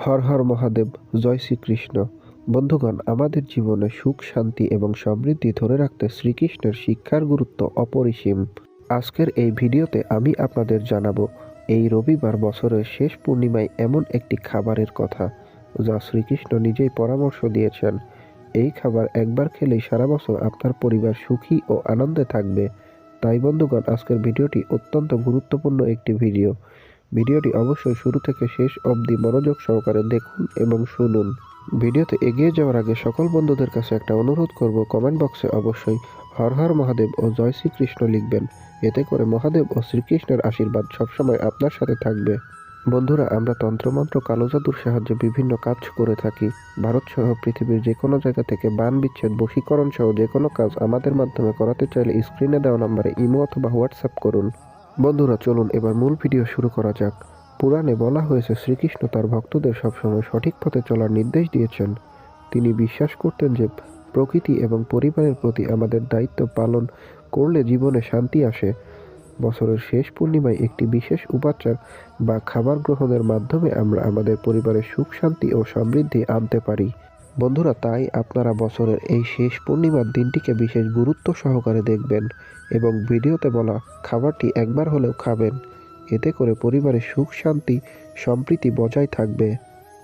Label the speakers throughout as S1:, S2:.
S1: হর হর মহাদেব, জয় শ্রীকৃষ্ণ। বন্ধুগণ, আমাদের জীবনে সুখ, শান্তি এবং সমৃদ্ধি ধরে রাখতে শ্রীকৃষ্ণের শিক্ষার গুরুত্ব অপরিসীম। আজকের এই ভিডিওতে আমি আপনাদের জানাবো এই রবিবার বছরের শেষ পূর্ণিমায় এমন একটি খাবারের কথা যা শ্রীকৃষ্ণ নিজেই পরামর্শ দিয়েছেন। এই খাবার একবার খেলেই সারা বছর আপনার পরিবার সুখী ও আনন্দে থাকবে। তাই বন্ধুগণ, আজকের ভিডিওটি অত্যন্ত গুরুত্বপূর্ণ একটি ভিডিও। ভিডিওটি অবশ্যই শুরু থেকে শেষ অবধি মনোযোগ সহকারে দেখুন এবং শুনুন। ভিডিওতে এগিয়ে যাওয়ার আগে সকল বন্ধুদের কাছে একটা অনুরোধ করব, কমেন্ট বক্সে অবশ্যই হর হর মহাদেব ও জয় শ্রীকৃষ্ণ লিখবেন। এতে করে মহাদেব ও শ্রীকৃষ্ণের আশীর্বাদ সবসময় আপনার সাথে থাকবে। বন্ধুরা, আমরা তন্ত্রমন্ত্র, কালো জাদুর সাহায্যে বিভিন্ন কাজ করে থাকি। ভারত সহ পৃথিবীর যে কোনো জায়গা থেকে বান বিচ্ছেদ, বশীকরণ সহ যে কোনো কাজ আমাদের মাধ্যমে করাতে চাইলে স্ক্রিনে দেওয়া নম্বরে ইমো অথবা হোয়াটসঅ্যাপ করুন। বন্ধুরা, চলুন এবার মূল ভিডিও শুরু করা যাক। পুরাণে বলা হয়েছে, শ্রীকৃষ্ণ তার ভক্তদের সবসময় সঠিক পথে চলার নির্দেশ দিয়েছেন। তিনি বিশ্বাস করতেন যে প্রকৃতি এবং পরিবারের প্রতি আমাদের দায়িত্ব পালন করলে জীবনে শান্তি আসে। বছরের শেষ পূর্ণিমায় একটি বিশেষ উপাচার বা খাবার গ্রহণের মাধ্যমে আমরা আমাদের পরিবারের সুখ, শান্তি ও সমৃদ্ধি আনতে পারি। বন্ধুরা, তাই আপনারা বছরের এই শেষ পূর্ণিমার দিনটিকে বিশেষ গুরুত্ব সহকারে দেখবেন এবং ভিডিওতে বলা খাবারটি একবার হলেও খাবেন। এতে করে পরিবারের সুখ, শান্তি, সম্প্রীতি বজায় থাকবে।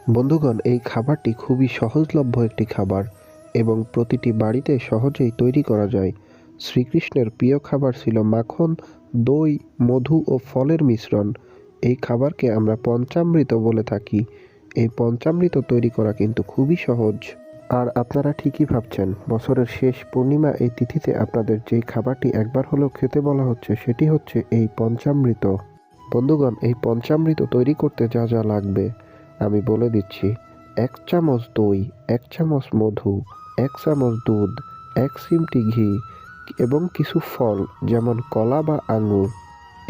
S1: বন্ধুগণ, এই খাবারটি খুবই সহজলভ্য একটি খাবার এবং প্রতিটি বাড়িতে সহজেই তৈরি করা যায়। শ্রীকৃষ্ণের প্রিয় খাবার ছিল মাখন, দই, মধু ও ফলের মিশ্রণ। এই খাবারকে আমরা পঞ্চামৃত বলে থাকি। এই পঞ্চামৃত তৈরি করা কিন্তু খুবই সহজ। আর আপনারা ঠিকই ভাবছেন, বছরের শেষ পূর্ণিমা এই তিথিতে আপনাদের যেই খাবারটি একবার হলেও খেতে বলা হচ্ছে সেটি হচ্ছে এই পঞ্চামৃত। বন্ধুগণ, এই পঞ্চামৃত তৈরি করতে যা যা লাগবে আমি বলে দিচ্ছি। 1 চামচ দই, 1 চামচ মধু, 1 চামচ দুধ, 1 চিমটি ঘি এবং কিছু ফল যেমন কলা বা আঙুর।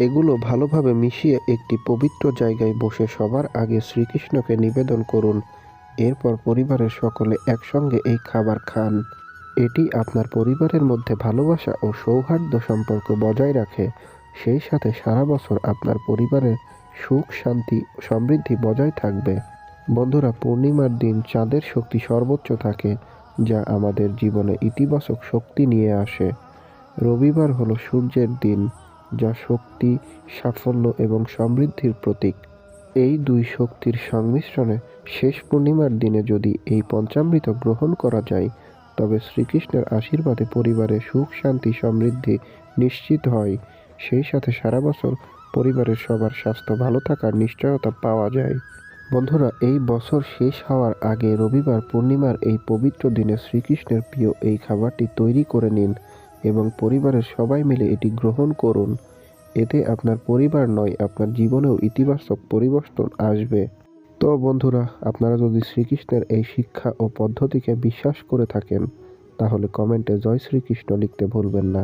S1: এগুলো ভালোভাবে মিশিয়ে একটি পবিত্র জায়গায় বসে সবার আগে শ্রীকৃষ্ণকে নিবেদন করুন। এরপর পরিবারের সকলে একসঙ্গে এই খাবার খান। এটি আপনার পরিবারের মধ্যে ভালোবাসা ও সৌহার্দ্য সম্পর্ক বজায় রাখে। সেই সাথে সারা বছর আপনার পরিবারের সুখ, শান্তি, সমৃদ্ধি বজায় থাকবে। বন্ধুরা, পূর্ণিমার দিন চাঁদের শক্তি সর্বোচ্চ থাকে, যা আমাদের জীবনে ইতিবাচক শক্তি নিয়ে আসে। রবিবার হলো সূর্যের দিন, যা শক্তি, সাফল্য এবং সমৃদ্ধির প্রতীক। এই দুই শক্তির সংমিশ্রণে শেষ পূর্ণিমার দিনে যদি এই পঞ্চামৃত গ্রহণ করা যায়, তবে শ্রীকৃষ্ণের আশীর্বাদে পরিবারে সুখ, শান্তি, সমৃদ্ধি নিশ্চিত হয়। সেই সাথে সারা বছর পরিবারের সবার স্বাস্থ্য ভালো থাকার নিশ্চয়তা পাওয়া যায়। বন্ধুরা, এই বছর শেষ হওয়ার আগে রবিবার পূর্ণিমার এই পবিত্র দিনে শ্রীকৃষ্ণের প্রিয় এই খাবারটি তৈরি করে নিন এবং পরিবারের সবাই মিলে এটি গ্রহণ করুন। এতে আপনার পরিবার নয়, আপনার জীবনেও ইতিবাচক পরিবর্তন আসবে। তো বন্ধুরা, আপনারা যদি শ্রীকৃষ্ণের এই শিক্ষা ও পদ্ধতিকে বিশ্বাস করে থাকেন, তাহলে কমেন্টে জয় শ্রীকৃষ্ণ লিখতে ভুলবেন না।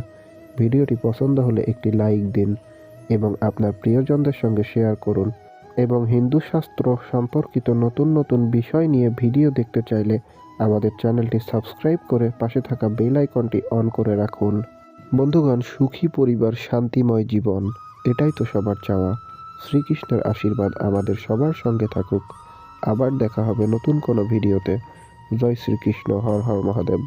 S1: ভিডিওটি পছন্দ হলে একটি লাইক দিন এবং আপনার প্রিয়জনদের সঙ্গে শেয়ার করুন। এবং হিন্দু শাস্ত্র সম্পর্কিত নতুন নতুন বিষয় নিয়ে ভিডিও দেখতে চাইলে আমাদের চ্যানেলটি সাবস্ক্রাইব করে পাশে থাকা বেল আইকনটি অন করে রাখুন। বন্ধুগণ, সুখী পরিবার, শান্তিময় জীবন, এটাই তো সবার চাওয়া। শ্রীকৃষ্ণের আশীর্বাদ আমাদের সবার সঙ্গে থাকুক। আবার দেখা হবে নতুন কোনো ভিডিওতে। জয় শ্রীকৃষ্ণ, হর হর মহাদেব।